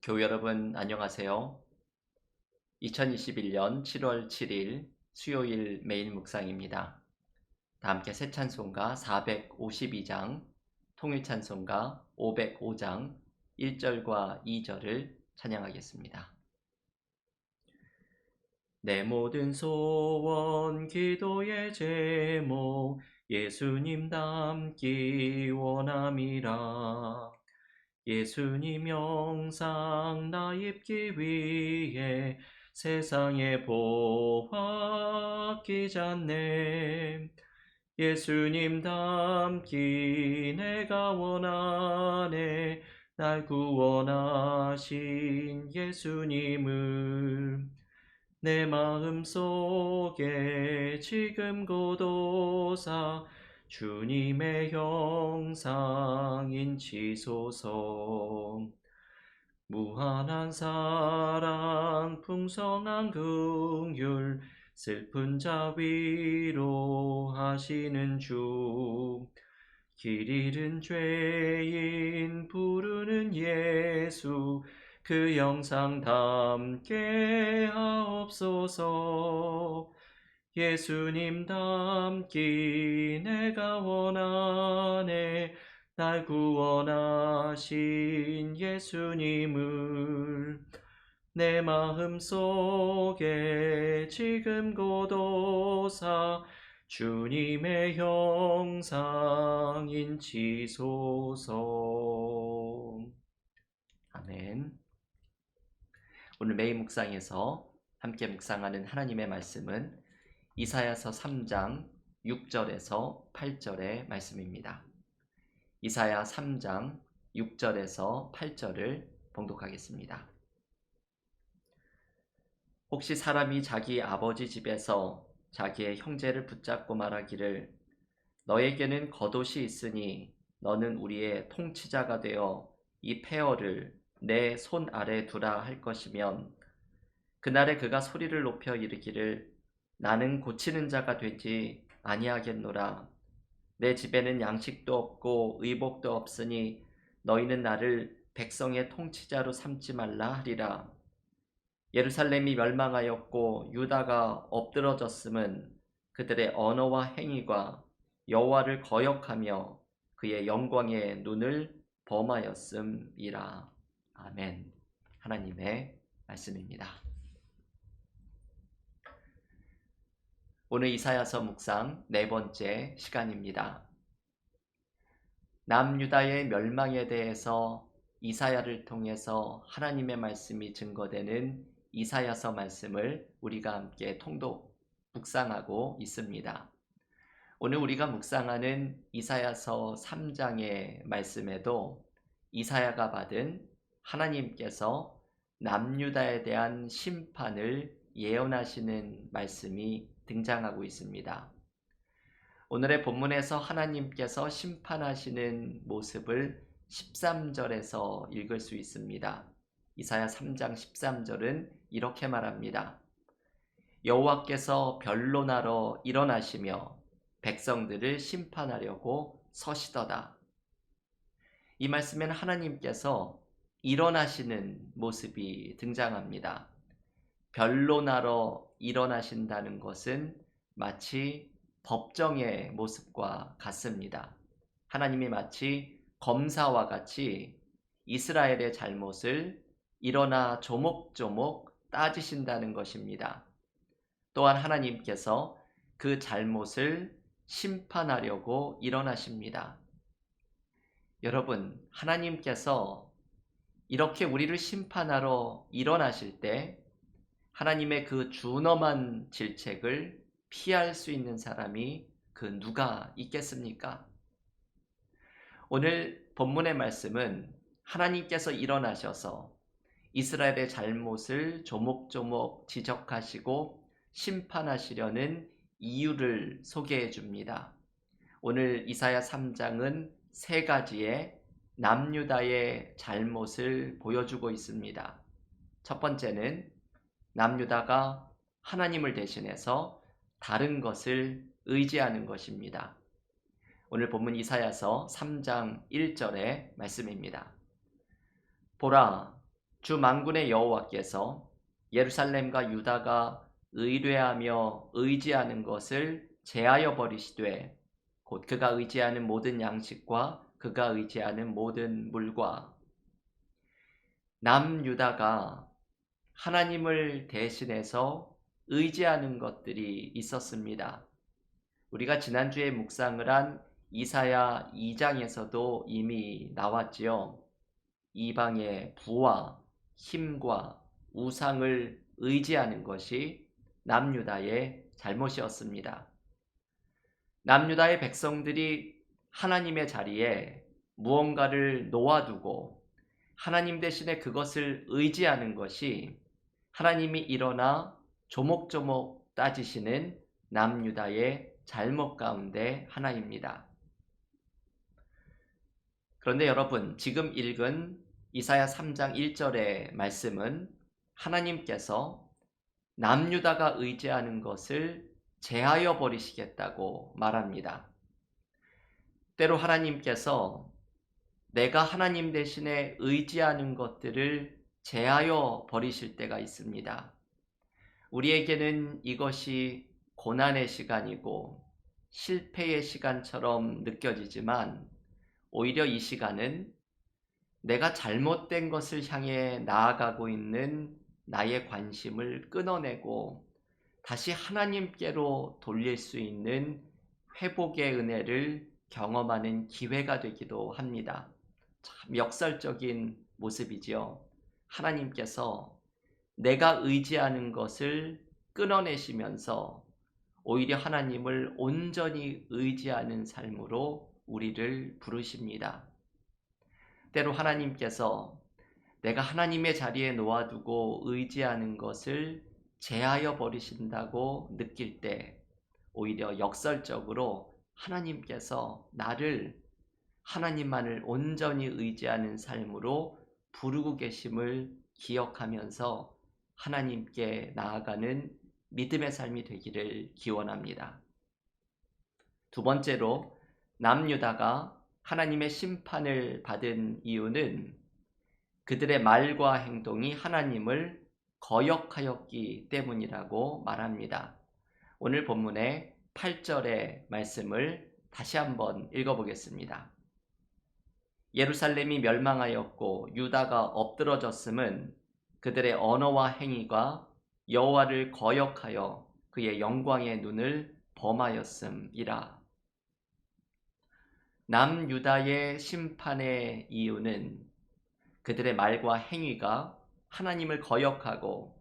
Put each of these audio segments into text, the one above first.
교회 여러분 안녕하세요. 2021년 7월 7일 수요일 메인 묵상입니다. 다 함께 새 찬송가 452장, 통일 찬송가 505장 1절과 2절을 찬양하겠습니다. 내 모든 소원 기도의 제목 예수님 닮기 원함이라. 예수님 형상 나 입기 위해 세상에 보화 끼지 않네. 예수님 닮기 내가 원하네. 날 구원하신 예수님을 내 마음속에 지금 고도사 주님의 형상 인치소서. 무한한 사랑 풍성한 긍휼 슬픈 자 위로하시는 주. 길 잃은 죄인 부르는 예수 그 형상 담게 하옵소서. 예수님 닮기 내가 원하네. 날 구원하신 예수님을 내 마음속에 지금 고도사 주님의 형상 인치소서. 아멘. 오늘 메인 묵상에서 함께 묵상하는 하나님의 말씀은 이사야서 3장 6절에서 8절의 말씀입니다. 이사야 3장 6절에서 8절을 봉독하겠습니다. 혹시 사람이 자기 아버지 집에서 자기의 형제를 붙잡고 말하기를 너에게는 겉옷이 있으니 너는 우리의 통치자가 되어 이 폐허를 내 손 아래 두라 할 것이면 그날에 그가 소리를 높여 이르기를 나는 고치는 자가 되지 아니하겠노라. 내 집에는 양식도 없고 의복도 없으니 너희는 나를 백성의 통치자로 삼지 말라 하리라. 예루살렘이 멸망하였고 유다가 엎드러졌음은 그들의 언어와 행위가 여호와를 거역하며 그의 영광의 눈을 범하였음이라. 아멘. 하나님의 말씀입니다. 오늘 이사야서 묵상 네 번째 시간입니다. 남유다의 멸망에 대해서 이사야를 통해서 하나님의 말씀이 증거되는 이사야서 말씀을 우리가 함께 통독 묵상하고 있습니다. 오늘 우리가 묵상하는 이사야서 3장의 말씀에도 이사야가 받은 하나님께서 남유다에 대한 심판을 예언하시는 말씀이 등장하고 있습니다. 오늘의 본문에서 하나님께서 심판하시는 모습을 13절에서 읽을 수 있습니다. 이사야 3장 13절은 이렇게 말합니다. 여호와께서 변론하러 일어나시며 백성들을 심판하려고 서시도다. 이 말씀에는 하나님께서 일어나시는 모습이 등장합니다. 변론하러 일어나신다는 것은 마치 법정의 모습과 같습니다. 하나님이 마치 검사와 같이 이스라엘의 잘못을 일어나 조목조목 따지신다는 것입니다. 또한 하나님께서 그 잘못을 심판하려고 일어나십니다. 여러분, 하나님께서 이렇게 우리를 심판하러 일어나실 때 하나님의 그 준엄한 질책을 피할 수 있는 사람이 그 누가 있겠습니까? 오늘 본문의 말씀은 하나님께서 일어나셔서 이스라엘의 잘못을 조목조목 지적하시고 심판하시려는 이유를 소개해 줍니다. 오늘 이사야 3장은 세 가지의 남유다의 잘못을 보여주고 있습니다. 첫 번째는 남유다가 하나님을 대신해서 다른 것을 의지하는 것입니다. 오늘 본문 이사야서 3장 1절의 말씀입니다. 보라, 주 만군의 여호와께서 예루살렘과 유다가 의뢰하며 의지하는 것을 제하여 버리시되 곧 그가 의지하는 모든 양식과 그가 의지하는 모든 물과 남유다가 하나님을 대신해서 의지하는 것들이 있었습니다. 우리가 지난주에 묵상을 한 이사야 2장에서도 이미 나왔지요. 이방의 부와 힘과 우상을 의지하는 것이 남유다의 잘못이었습니다. 남유다의 백성들이 하나님의 자리에 무언가를 놓아두고 하나님 대신에 그것을 의지하는 것이 하나님이 일어나 조목조목 따지시는 남유다의 잘못 가운데 하나입니다. 그런데 여러분, 지금 읽은 이사야 3장 1절의 말씀은 하나님께서 남유다가 의지하는 것을 제하여 버리시겠다고 말합니다. 때로 하나님께서 내가 하나님 대신에 의지하는 것들을 제하여 버리실 때가 있습니다. 우리에게는 이것이 고난의 시간이고 실패의 시간처럼 느껴지지만 오히려 이 시간은 내가 잘못된 것을 향해 나아가고 있는 나의 관심을 끊어내고 다시 하나님께로 돌릴 수 있는 회복의 은혜를 경험하는 기회가 되기도 합니다. 참 역설적인 모습이지요. 하나님께서 내가 의지하는 것을 끊어내시면서 오히려 하나님을 온전히 의지하는 삶으로 우리를 부르십니다. 때로 하나님께서 내가 하나님의 자리에 놓아두고 의지하는 것을 제하여 버리신다고 느낄 때 오히려 역설적으로 하나님께서 나를 하나님만을 온전히 의지하는 삶으로 부르고 계심을 기억하면서 하나님께 나아가는 믿음의 삶이 되기를 기원합니다. 두 번째로 남유다가 하나님의 심판을 받은 이유는 그들의 말과 행동이 하나님을 거역하였기 때문이라고 말합니다. 오늘 본문의 8절의 말씀을 다시 한번 읽어보겠습니다. 예루살렘이 멸망하였고 유다가 엎드러졌음은 그들의 언어와 행위가 여호와를 거역하여 그의 영광의 눈을 범하였음이라. 남유다의 심판의 이유는 그들의 말과 행위가 하나님을 거역하고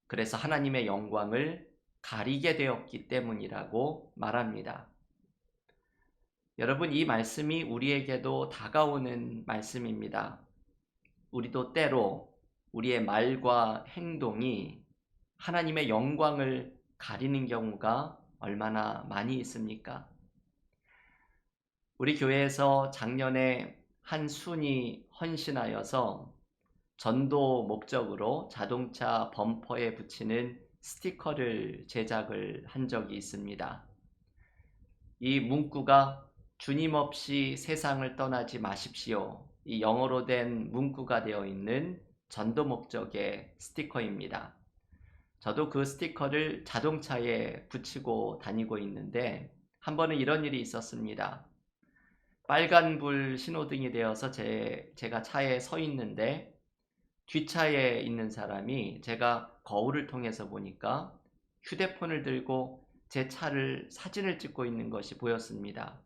그래서 하나님의 영광을 가리게 되었기 때문이라고 말합니다. 여러분, 이 말씀이 우리에게도 다가오는 말씀입니다. 우리도 때로 우리의 말과 행동이 하나님의 영광을 가리는 경우가 얼마나 많이 있습니까? 우리 교회에서 작년에 한 순이 헌신하여서 전도 목적으로 자동차 범퍼에 붙이는 스티커를 제작을 한 적이 있습니다. 이 문구가 주님 없이 세상을 떠나지 마십시오. 이 영어로 된 문구가 되어 있는 전도 목적의 스티커입니다. 저도 그 스티커를 자동차에 붙이고 다니고 있는데 한 번은 이런 일이 있었습니다. 빨간불 신호등이 되어서 제가 차에 서 있는데 뒷차에 있는 사람이 제가 거울을 통해서 보니까 휴대폰을 들고 제 차를 사진을 찍고 있는 것이 보였습니다.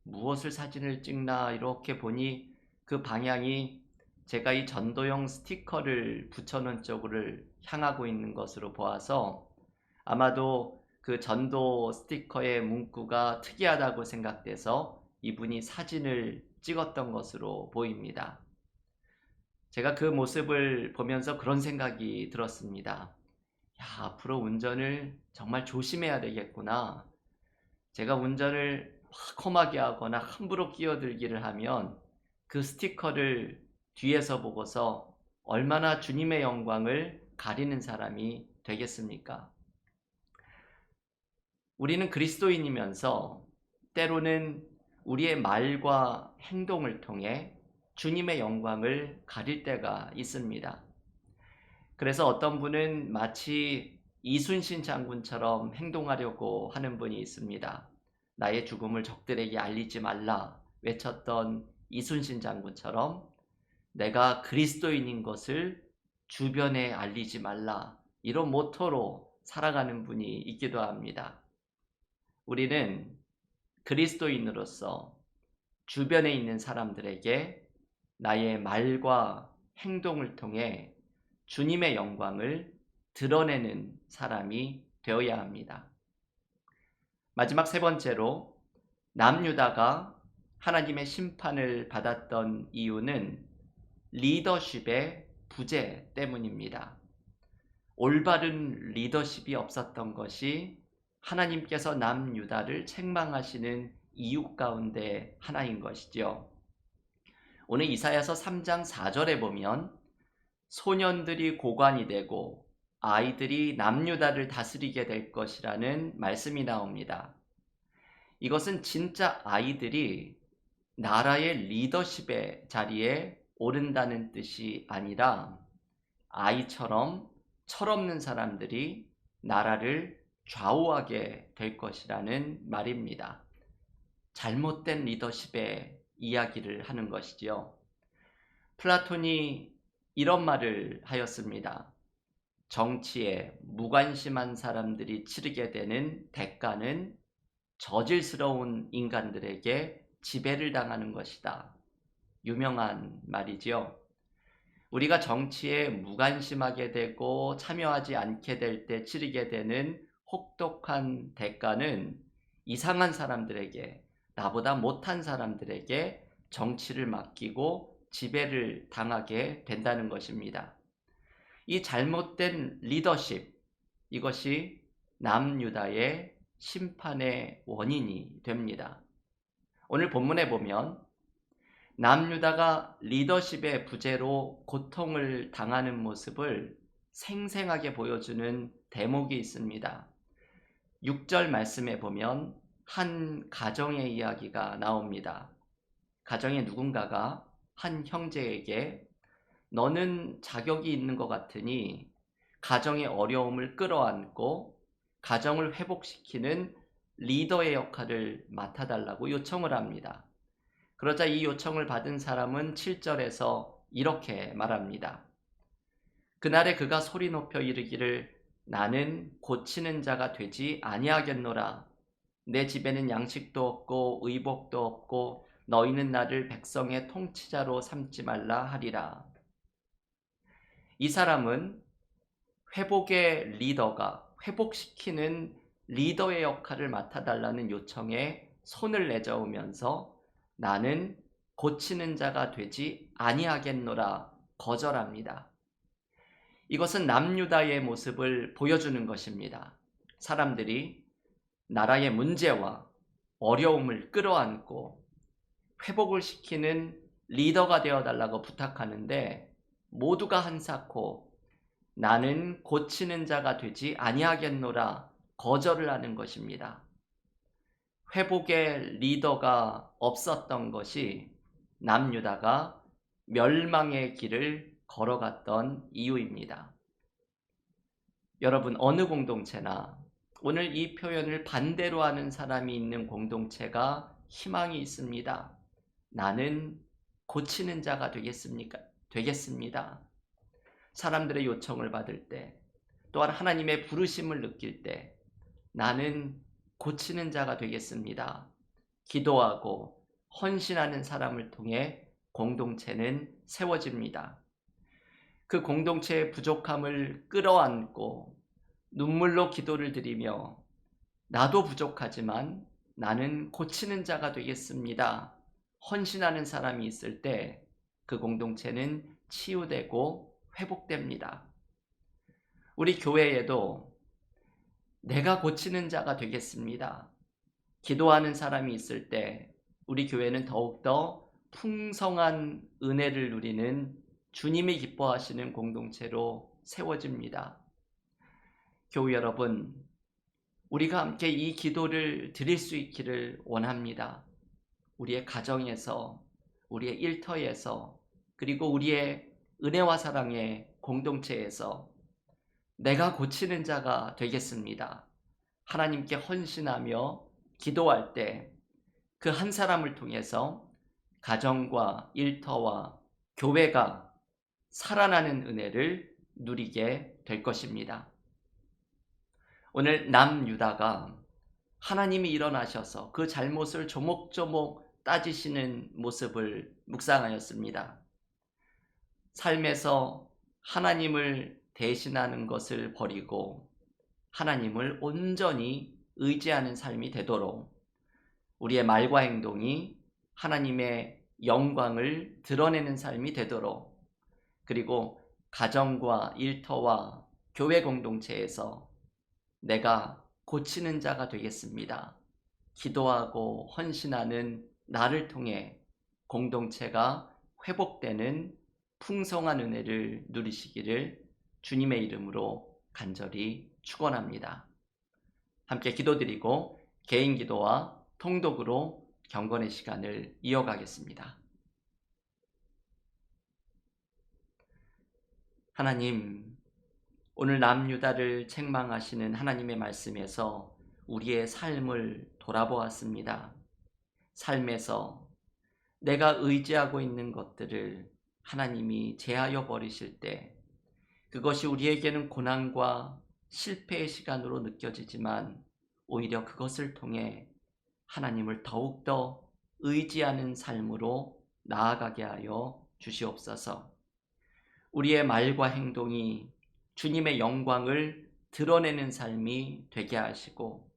무엇을 사진을 찍나 이렇게 보니 그 방향이 제가 이 전도용 스티커를 붙여놓은 쪽을 향하고 있는 것으로 보아서 아마도 그 전도 스티커의 문구가 특이하다고 생각돼서 이분이 사진을 찍었던 것으로 보입니다. 제가 그 모습을 보면서 그런 생각이 들었습니다. 야, 앞으로 운전을 정말 조심해야 되겠구나. 제가 운전을 막 험하게 하거나 함부로 끼어들기를 하면 그 스티커를 뒤에서 보고서 얼마나 주님의 영광을 가리는 사람이 되겠습니까? 우리는 그리스도인이면서 때로는 우리의 말과 행동을 통해 주님의 영광을 가릴 때가 있습니다. 그래서 어떤 분은 마치 이순신 장군처럼 행동하려고 하는 분이 있습니다. 나의 죽음을 적들에게 알리지 말라 외쳤던 이순신 장군처럼 내가 그리스도인인 것을 주변에 알리지 말라, 이런 모토로 살아가는 분이 있기도 합니다. 우리는 그리스도인으로서 주변에 있는 사람들에게 나의 말과 행동을 통해 주님의 영광을 드러내는 사람이 되어야 합니다. 마지막 세 번째로, 남유다가 하나님의 심판을 받았던 이유는 리더십의 부재 때문입니다. 올바른 리더십이 없었던 것이 하나님께서 남유다를 책망하시는 이유 가운데 하나인 것이죠. 오늘 이사야서 3장 4절에 보면 소년들이 고관이 되고 아이들이 남유다를 다스리게 될 것이라는 말씀이 나옵니다. 이것은 진짜 아이들이 나라의 리더십의 자리에 오른다는 뜻이 아니라 아이처럼 철없는 사람들이 나라를 좌우하게 될 것이라는 말입니다. 잘못된 리더십의 이야기를 하는 것이지요. 플라톤이 이런 말을 하였습니다. 정치에 무관심한 사람들이 치르게 되는 대가는 저질스러운 인간들에게 지배를 당하는 것이다. 유명한 말이지요. 우리가 정치에 무관심하게 되고 참여하지 않게 될 때 치르게 되는 혹독한 대가는 이상한 사람들에게, 나보다 못한 사람들에게 정치를 맡기고 지배를 당하게 된다는 것입니다. 이 잘못된 리더십, 이것이 남유다의 심판의 원인이 됩니다. 오늘 본문에 보면 남유다가 리더십의 부재로 고통을 당하는 모습을 생생하게 보여주는 대목이 있습니다. 6절 말씀에 보면 한 가정의 이야기가 나옵니다. 가정의 누군가가 한 형제에게 너는 자격이 있는 것 같으니 가정의 어려움을 끌어안고 가정을 회복시키는 리더의 역할을 맡아달라고 요청을 합니다. 그러자 이 요청을 받은 사람은 7절에서 이렇게 말합니다. 그날에 그가 소리 높여 이르기를 나는 고치는 자가 되지 아니하겠노라. 내 집에는 양식도 없고 의복도 없고 너희는 나를 백성의 통치자로 삼지 말라 하리라. 이 사람은 회복의 리더가 회복시키는 리더의 역할을 맡아달라는 요청에 손을 내저으면서 나는 고치는 자가 되지 아니하겠노라 거절합니다. 이것은 남유다의 모습을 보여주는 것입니다. 사람들이 나라의 문제와 어려움을 끌어안고 회복을 시키는 리더가 되어달라고 부탁하는데 모두가 한사코 나는 고치는 자가 되지 아니하겠노라 거절을 하는 것입니다. 회복의 리더가 없었던 것이 남유다가 멸망의 길을 걸어갔던 이유입니다. 여러분, 어느 공동체나 오늘 이 표현을 반대로 하는 사람이 있는 공동체가 희망이 있습니다. 나는 고치는 자가 되겠습니다. 사람들의 요청을 받을 때, 또한 하나님의 부르심을 느낄 때 나는 고치는 자가 되겠습니다. 기도하고 헌신하는 사람을 통해 공동체는 세워집니다. 그 공동체의 부족함을 끌어안고 눈물로 기도를 드리며 나도 부족하지만 나는 고치는 자가 되겠습니다. 헌신하는 사람이 있을 때 그 공동체는 치유되고 회복됩니다. 우리 교회에도 내가 고치는 자가 되겠습니다. 기도하는 사람이 있을 때 우리 교회는 더욱더 풍성한 은혜를 누리는 주님이 기뻐하시는 공동체로 세워집니다. 교우 여러분, 우리가 함께 이 기도를 드릴 수 있기를 원합니다. 우리의 가정에서, 우리의 일터에서, 그리고 우리의 은혜와 사랑의 공동체에서 내가 고치는 자가 되겠습니다. 하나님께 헌신하며 기도할 때 그 한 사람을 통해서 가정과 일터와 교회가 살아나는 은혜를 누리게 될 것입니다. 오늘 남유다가 하나님이 일어나셔서 그 잘못을 조목조목 따지시는 모습을 묵상하였습니다. 삶에서 하나님을 대신하는 것을 버리고 하나님을 온전히 의지하는 삶이 되도록 우리의 말과 행동이 하나님의 영광을 드러내는 삶이 되도록, 그리고 가정과 일터와 교회 공동체에서 내가 고치는 자가 되겠습니다. 기도하고 헌신하는 나를 통해 공동체가 회복되는 풍성한 은혜를 누리시기를 주님의 이름으로 간절히 축원합니다. 함께 기도드리고 개인 기도와 통독으로 경건의 시간을 이어가겠습니다. 하나님, 오늘 남유다를 책망하시는 하나님의 말씀에서 우리의 삶을 돌아보았습니다. 삶에서 내가 의지하고 있는 것들을 하나님이 제하여 버리실 때 그것이 우리에게는 고난과 실패의 시간으로 느껴지지만 오히려 그것을 통해 하나님을 더욱더 의지하는 삶으로 나아가게 하여 주시옵소서. 우리의 말과 행동이 주님의 영광을 드러내는 삶이 되게 하시고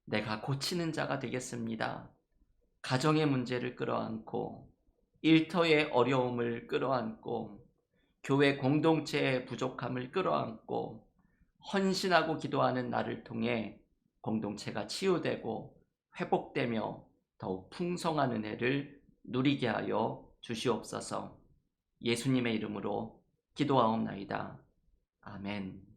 내가 고치는 자가 되겠습니다. 가정의 문제를 끌어안고 일터의 어려움을 끌어안고 교회 공동체의 부족함을 끌어안고 헌신하고 기도하는 나를 통해 공동체가 치유되고 회복되며 더욱 풍성한 은혜를 누리게 하여 주시옵소서. 예수님의 이름으로 기도하옵나이다. 아멘.